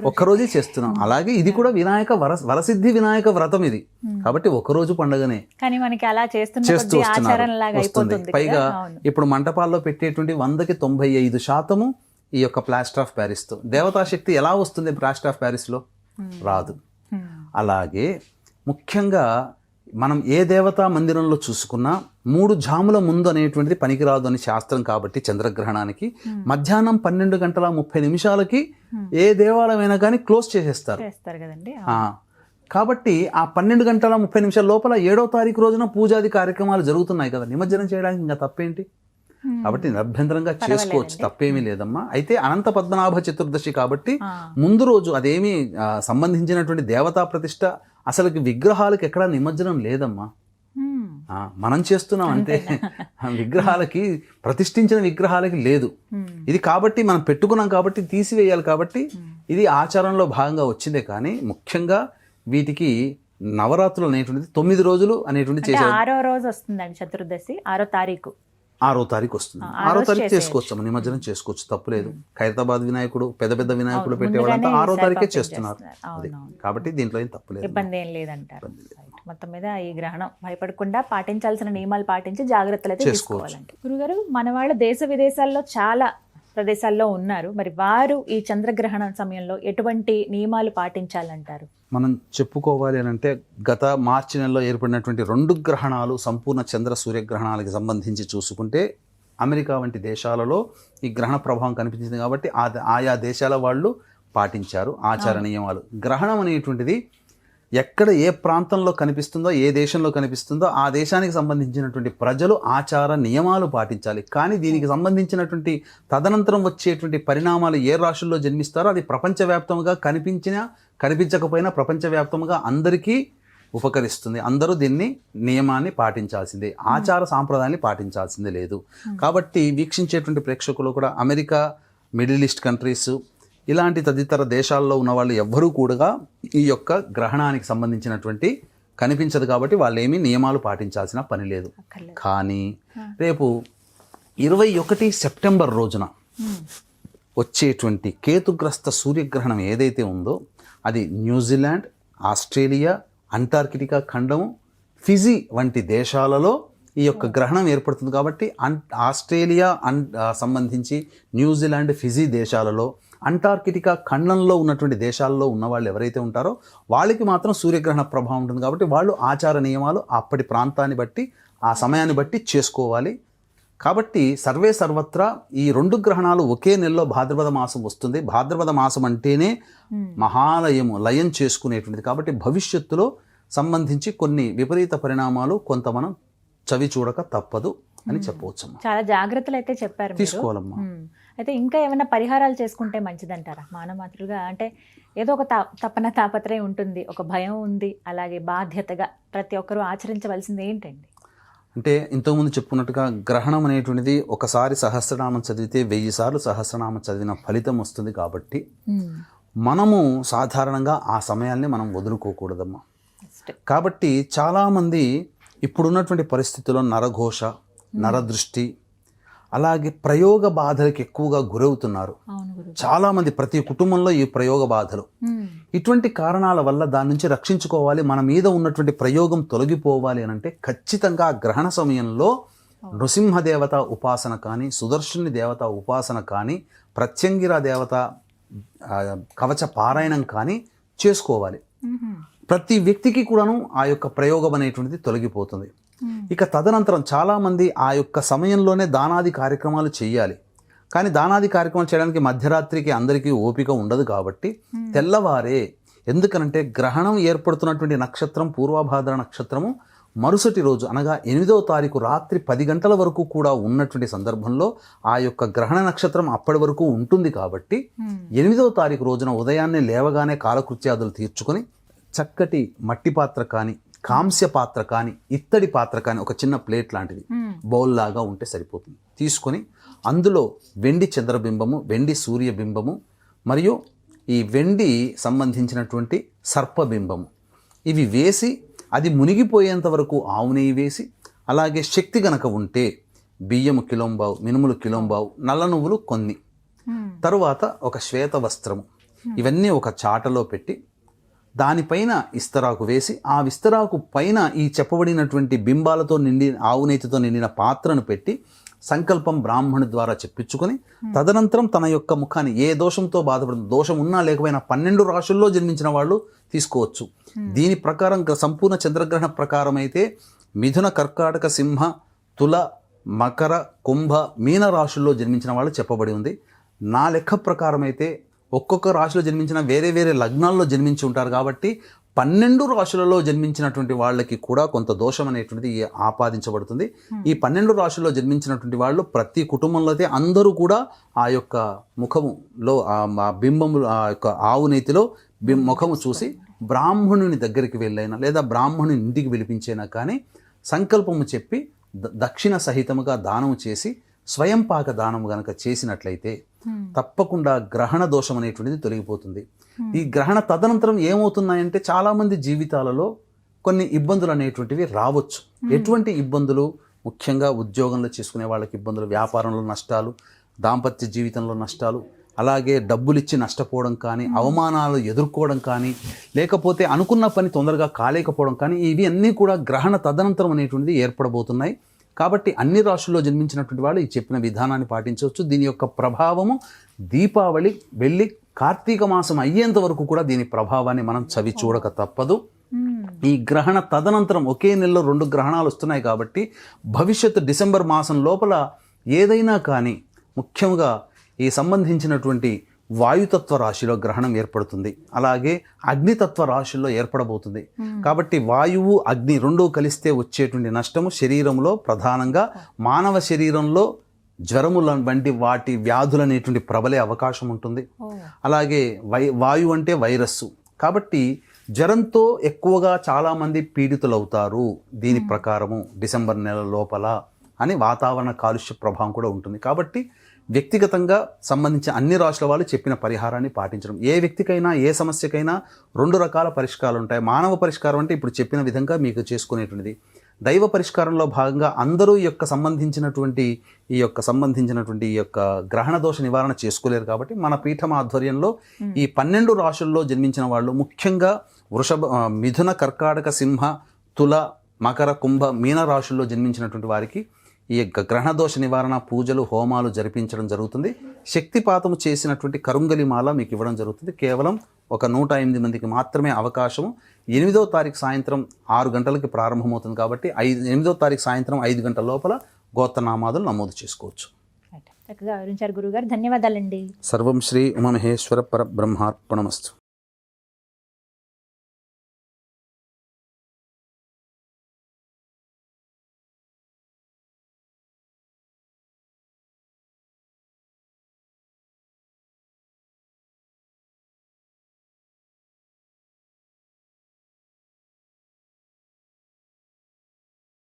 ఒక్కరోజే చేస్తున్నాం. అలాగే ఇది కూడా వరసిద్ధి వినాయక వ్రతం ఇది. కాబట్టి ఒకరోజు పండుగనే చేస్తూ వస్తుంది. పైగా ఇప్పుడు మంటపాల్లో పెట్టేటువంటి 100కి 95% ఈ యొక్క ప్లాస్టర్ ఆఫ్ ప్యారిస్తో. దేవతాశక్తి ఎలా వస్తుంది ప్లాస్టర్ ఆఫ్ ప్యారిస్లో? రాదు. అలాగే ముఖ్యంగా మనం ఏ దేవతా మందిరంలో చూసుకున్నా 3 జాముల ముందు అనేటువంటిది పనికిరాదు అని శాస్త్రం. కాబట్టి చంద్రగ్రహణానికి మధ్యాహ్నం 12:30 ఏ దేవాలయమైనా కానీ క్లోజ్ చేసేస్తారు కదండి. కాబట్టి ఆ 12:30 లోపల 7వ తారీఖు రోజున పూజాది కార్యక్రమాలు జరుగుతున్నాయి కదా, నిమజ్జనం చేయడానికి ఇంకా తప్పేంటి? కాబట్టి నిరభ్యంతరంగా చేసుకోవచ్చు, తప్పేమీ లేదమ్మా. అయితే అనంత పద్మనాభ చతుర్దశి కాబట్టి ముందు రోజు అదేమీ సంబంధించినటువంటి దేవతా ప్రతిష్ట, అసలుకి విగ్రహాలకు ఎక్కడా నిమజ్జనం లేదమ్మా. మనం చేస్తున్నాం అంతే. విగ్రహాలకి, ప్రతిష్ఠించిన విగ్రహాలకి లేదు ఇది. కాబట్టి మనం పెట్టుకున్నాం కాబట్టి తీసివేయాలి. కాబట్టి ఇది ఆచారంలో భాగంగా వచ్చిందే. కానీ ముఖ్యంగా వీటికి నవరాత్రులు అనేటువంటిది 9 రోజులు అనేటువంటి చేశారు. 6వ రోజు వస్తుందండి చతుర్దశి, 6వ తారీఖు. 6వ తారీఖు వస్తుంది. 6వ తారీఖు చేసుకోవచ్చు, నిమజ్జనం చేసుకోవచ్చు, తప్పులేదు. ఖైరతాబాద్ వినాయకుడు, పెద్ద వినాయకుడు పెట్టేవాళ్ళంతా 6వ తారీఖే చేస్తున్నారు. కాబట్టి దీంట్లో ఏం తప్పులేదు, ఇబ్బంది ఏం లేదంటారు. మొత్తం మీద ఈ గ్రహణం భయపడకుండా పాటించాల్సిన నియమాలు పాటించి జాగ్రత్తలు అయితే తీసుకోవాలంటే. గురుగారు, మన వాళ్ళు దేశ విదేశాల్లో చాలా ప్రదేశాల్లో ఉన్నారు. మరి వారు ఈ చంద్రగ్రహణం సమయంలో ఎటువంటి నియమాలు పాటించాలంటారు? మనం చెప్పుకోవాలి అని అంటే గత మార్చి నెలలో ఏర్పడినటువంటి 2 గ్రహణాలు, సంపూర్ణ చంద్ర సూర్యగ్రహణాలకు సంబంధించి చూసుకుంటే అమెరికా వంటి దేశాలలో ఈ గ్రహణ ప్రభావం కనిపించింది. కాబట్టి ఆయా దేశాల వాళ్ళు పాటించారు ఆచార నియమాలు. గ్రహణం అనేటువంటిది ఎక్కడ ఏ ప్రాంతంలో కనిపిస్తుందో, ఏ దేశంలో కనిపిస్తుందో ఆ దేశానికి సంబంధించినటువంటి ప్రజలు ఆచార నియమాలు పాటించాలి. కానీ దీనికి సంబంధించినటువంటి తదనంతరం వచ్చేటువంటి పరిణామాలు ఏ రాశుల్లో జన్మిస్తారో అది ప్రపంచవ్యాప్తంగా కనిపించకపోయినా ప్రపంచవ్యాప్తంగా అందరికీ ఉపకరిస్తుంది. అందరూ దీన్ని నియమాన్ని పాటించాల్సిందే, ఆచార సాంప్రదాయాన్ని పాటించాల్సిందే లేదు. కాబట్టి వీక్షించేటువంటి ప్రేక్షకులు కూడా అమెరికా, మిడిల్ ఈస్ట్ కంట్రీస్, ఇలాంటి తదితర దేశాల్లో ఉన్న వాళ్ళు ఎవ్వరూ కూడా ఈ యొక్క గ్రహణానికి సంబంధించినటువంటి కనిపించదు కాబట్టి వాళ్ళు ఏమీ నియమాలు పాటించాల్సిన పని లేదు. కానీ రేపు 21 సెప్టెంబర్ రోజున వచ్చేటువంటి కేతుగ్రస్త సూర్యగ్రహణం ఏదైతే ఉందో అది న్యూజిలాండ్, ఆస్ట్రేలియా, అంటార్కిటికా ఖండము, ఫిజీ వంటి దేశాలలో ఈ యొక్క గ్రహణం ఏర్పడుతుంది. కాబట్టి ఆస్ట్రేలియా సంబంధించి న్యూజిలాండ్, ఫిజీ దేశాలలో, అంటార్కిటికా ఖండంలో ఉన్నటువంటి దేశాల్లో ఉన్న వాళ్ళు ఎవరైతే ఉంటారో వాళ్ళకి మాత్రం సూర్యగ్రహణ ప్రభావం ఉంటుంది. కాబట్టి వాళ్ళు ఆచార నియమాలు అప్పటి ప్రాంతాన్ని బట్టి ఆ సమయాన్ని బట్టి చేసుకోవాలి. కాబట్టి సర్వే సర్వత్రా ఈ 2 గ్రహణాలు ఒకే నెలలో భాద్రపద మాసం వస్తుంది. భాద్రపద మాసం అంటేనే మహాలయము, లయం చేసుకునేటువంటిది. కాబట్టి భవిష్యత్తులో సంబంధించి కొన్ని విపరీత పరిణామాలు కొంత మనం చవి చూడక తప్పదు అని చెప్పవచ్చమ్మా. చాలా జాగ్రత్తలు అయితే చెప్పారు, తీసుకోవాలమ్మా. అయితే ఇంకా ఏమైనా పరిహారాలు చేసుకుంటే మంచిదంటారా? మానమాతృగా అంటే ఏదో ఒక తపన తాపత్రయం ఉంటుంది, ఒక భయం ఉంది, అలాగే బాధ్యతగా ప్రతి ఒక్కరూ ఆచరించవలసింది ఏంటండి? అంటే ఇంతకుముందు చెప్పుకున్నట్టుగా గ్రహణం అనేటువంటిది ఒకసారి సహస్రనామం చదివితే 1000 సార్లు సహస్రనామం చదివిన ఫలితం వస్తుంది. కాబట్టి మనము సాధారణంగా ఆ సమయాల్ని మనం వదులుకోకూడదమ్మా. కాబట్టి చాలామంది ఇప్పుడున్నటువంటి పరిస్థితుల్లో నరఘోష, నరదృష్టి, అలాగే ప్రయోగ బాధలకు ఎక్కువగా గురవుతున్నారు చాలామంది. ప్రతి కుటుంబంలో ఈ ప్రయోగ బాధలు, ఇటువంటి కారణాల వల్ల దాని నుంచి రక్షించుకోవాలి, మన మీద ఉన్నటువంటి ప్రయోగం తొలగిపోవాలి అని అంటే ఖచ్చితంగా గ్రహణ సమయంలో నృసింహదేవత ఉపాసన కానీ, సుదర్శని దేవత ఉపాసన కానీ, ప్రత్యంగిర దేవత కవచ పారాయణం కానీ చేసుకోవాలి. ప్రతి వ్యక్తికి కూడాను ఆ యొక్క ప్రయోగం అనేటువంటిది తొలగిపోతుంది. ఇక తదనంతరం చాలామంది ఆ యొక్క సమయంలోనే దానాది కార్యక్రమాలు చేయాలి. కానీ దానాది కార్యక్రమాలు చేయడానికి మధ్యరాత్రికి అందరికీ ఓపిక ఉండదు. కాబట్టి తెల్లవారే, ఎందుకనంటే గ్రహణం ఏర్పడుతున్నటువంటి నక్షత్రం పూర్వభాద్ర నక్షత్రము మరుసటి రోజు అనగా 8వ తారీఖు రాత్రి 10 గంటల వరకు కూడా ఉన్నటువంటి సందర్భంలో ఆ యొక్క గ్రహణ నక్షత్రం అప్పటి వరకు ఉంటుంది. కాబట్టి 8వ తారీఖు రోజున ఉదయాన్నే లేవగానే కాలకృత్యాదులు తీర్చుకొని చక్కటి మట్టి పాత్ర కానీ, కాంస్య పాత్ర కానీ, ఇత్తడి పాత్ర కానీ, ఒక చిన్న ప్లేట్ లాంటిది బౌల్ లాగా ఉంటే సరిపోతుంది, తీసుకొని అందులో వెండి చంద్రబింబము, వెండి సూర్యబింబము మరియు ఈ వెండి సంబంధించినటువంటి సర్పబింబము ఇవి వేసి అది మునిగిపోయేంత వరకు ఆవు నెయ్యి వేసి, అలాగే శక్తి గనక ఉంటే బియ్యము కిలోంబావు, మినుములు కిలోంబావు, నల్ల నువ్వులు కొన్ని, తరువాత ఒక శ్వేత వస్త్రము, ఇవన్నీ ఒక చాటలో పెట్టి దానిపైన ఇస్తరాకు వేసి ఆ విస్తరాకు పైన ఈ చెప్పబడినటువంటి బింబాలతో నిండి ఆవు నెయ్యితో నిండిన పాత్రను పెట్టి సంకల్పం బ్రాహ్మణి ద్వారా చెప్పించుకొని తదనంతరం తన యొక్క ముఖాన్ని ఏ దోషంతో బాధపడుతుంది, దోషం ఉన్నా లేకపోయినా 12 రాశుల్లో జన్మించిన వాళ్ళు తీసుకోవచ్చు. దీని ప్రకారం సంపూర్ణ చంద్రగ్రహణ ప్రకారం అయితే మిథున, కర్కాటక, సింహ, తుల, మకర, కుంభ, మీన రాశుల్లో జన్మించిన వాళ్ళు చెప్పబడి ఉంది. నా లెక్క ప్రకారం అయితే ఒక్కొక్క రాశిలో జన్మించిన వేరే వేరే లగ్నాల్లో జన్మించి ఉంటారు. కాబట్టి 12 రాశులలో జన్మించినటువంటి వాళ్ళకి కూడా కొంత దోషం అనేటువంటిది ఆపాదించబడుతుంది. ఈ 12 రాశుల్లో జన్మించినటువంటి వాళ్ళు ప్రతి కుటుంబంలో అయితే అందరూ కూడా ఆ యొక్క ముఖములో ఆ బింబము, ఆ యొక్క ఆవు నేతిలో ముఖము చూసి బ్రాహ్మణుని దగ్గరికి వెళ్ళైనా లేదా బ్రాహ్మణుని ఇంటికి పిలిపించైనా కానీ సంకల్పము చెప్పి దక్షిణ సహితముగా దానము చేసి స్వయం పాక దానం గనక చేసినట్లయితే తప్పకుండా గ్రహణ దోషం అనేటువంటిది తొలగిపోతుంది. ఈ గ్రహణ తదనంతరం ఏమవుతున్నాయంటే చాలామంది జీవితాలలో కొన్ని ఇబ్బందులు అనేటువంటివి రావచ్చు. ఎటువంటి ఇబ్బందులు? ముఖ్యంగా ఉద్యోగంలో చేసుకునే వాళ్ళకి ఇబ్బందులు, వ్యాపారంలో నష్టాలు, దాంపత్య జీవితంలో నష్టాలు, అలాగే డబ్బులిచ్చి నష్టపోవడం కానీ, అవమానాలు ఎదుర్కోవడం కానీ, లేకపోతే అనుకున్న పని తొందరగా కాలేకపోవడం కానీ, ఇవి అన్నీ కూడా గ్రహణ తదనంతరం అనేటువంటిది ఏర్పడబోతున్నాయి. కాబట్టి అన్ని రాశుల్లో జన్మించినటువంటి వాళ్ళు ఈ చెప్పిన విధానాన్ని పాటించవచ్చు. దీని యొక్క ప్రభావము దీపావళి వెళ్ళి కార్తీక మాసం అయ్యేంత వరకు కూడా దీని ప్రభావాన్ని మనం చవి చూడక తప్పదు. ఈ గ్రహణ తదనంతరం ఒకే నెలలో 2 గ్రహణాలు వస్తున్నాయి. కాబట్టి భవిష్యత్తు డిసెంబర్ మాసం లోపల ఏదైనా కానీ, ముఖ్యంగా ఈ సంబంధించినటువంటి వాయుతత్వ రాశిలో గ్రహణం ఏర్పడుతుంది, అలాగే అగ్నితత్వ రాశిలో ఏర్పడబోతుంది. కాబట్టి వాయువు, అగ్ని రెండూ కలిస్తే వచ్చేటువంటి నష్టము శరీరంలో ప్రధానంగా మానవ శరీరంలో జ్వరముల వంటి వాటి వ్యాధులు అనేటువంటి ప్రబలే అవకాశం ఉంటుంది. అలాగే వాయువు అంటే వైరస్సు. కాబట్టి జ్వరంతో ఎక్కువగా చాలామంది పీడితులవుతారు దీని ప్రకారము డిసెంబర్ నెల లోపల అని వాతావరణ కాలుష్య ప్రభావం కూడా ఉంటుంది. కాబట్టి వ్యక్తిగతంగా సంబంధించిన అన్ని రాశుల వాళ్ళు చెప్పిన పరిహారాన్ని పాటించడం. ఏ వ్యక్తికైనా ఏ సమస్యకైనా 2 రకాల పరిష్కారాలు ఉంటాయి. మానవ పరిష్కారం అంటే ఇప్పుడు చెప్పిన విధంగా మీకు చేసుకునేటువంటిది. దైవ పరిష్కారంలో భాగంగా అందరూ ఈ యొక్క సంబంధించినటువంటి గ్రహణ దోష నివారణ చేసుకోలేరు కాబట్టి మన పీఠం ఆధ్వర్యంలో ఈ 12 రాశుల్లో జన్మించిన వాళ్ళు, ముఖ్యంగా మిథున, కర్కాటక, సింహ, తుల, మకర, కుంభ, మీన రాశుల్లో జన్మించినటువంటి వారికి ఈ యొక్క గ్రహణ దోష నివారణ పూజలు, హోమాలు జరిపించడం జరుగుతుంది. శక్తిపాతము చేసినటువంటి కరుంగలిమాల మీకు ఇవ్వడం జరుగుతుంది. కేవలం ఒక 108 మందికి మాత్రమే అవకాశం. 8వ తారీఖు సాయంత్రం 6 గంటలకి ప్రారంభమవుతుంది కాబట్టి 8వ తారీఖు సాయంత్రం 5 గంటల లోపల గోత్రనామాదులు నమోదు చేసుకోవచ్చు. చక్కగా వివరించారు గురుగారు, ధన్యవాదాలండి. సర్వం శ్రీ ఉమామహేశ్వర పరబ్రహ్మార్పణమస్తు.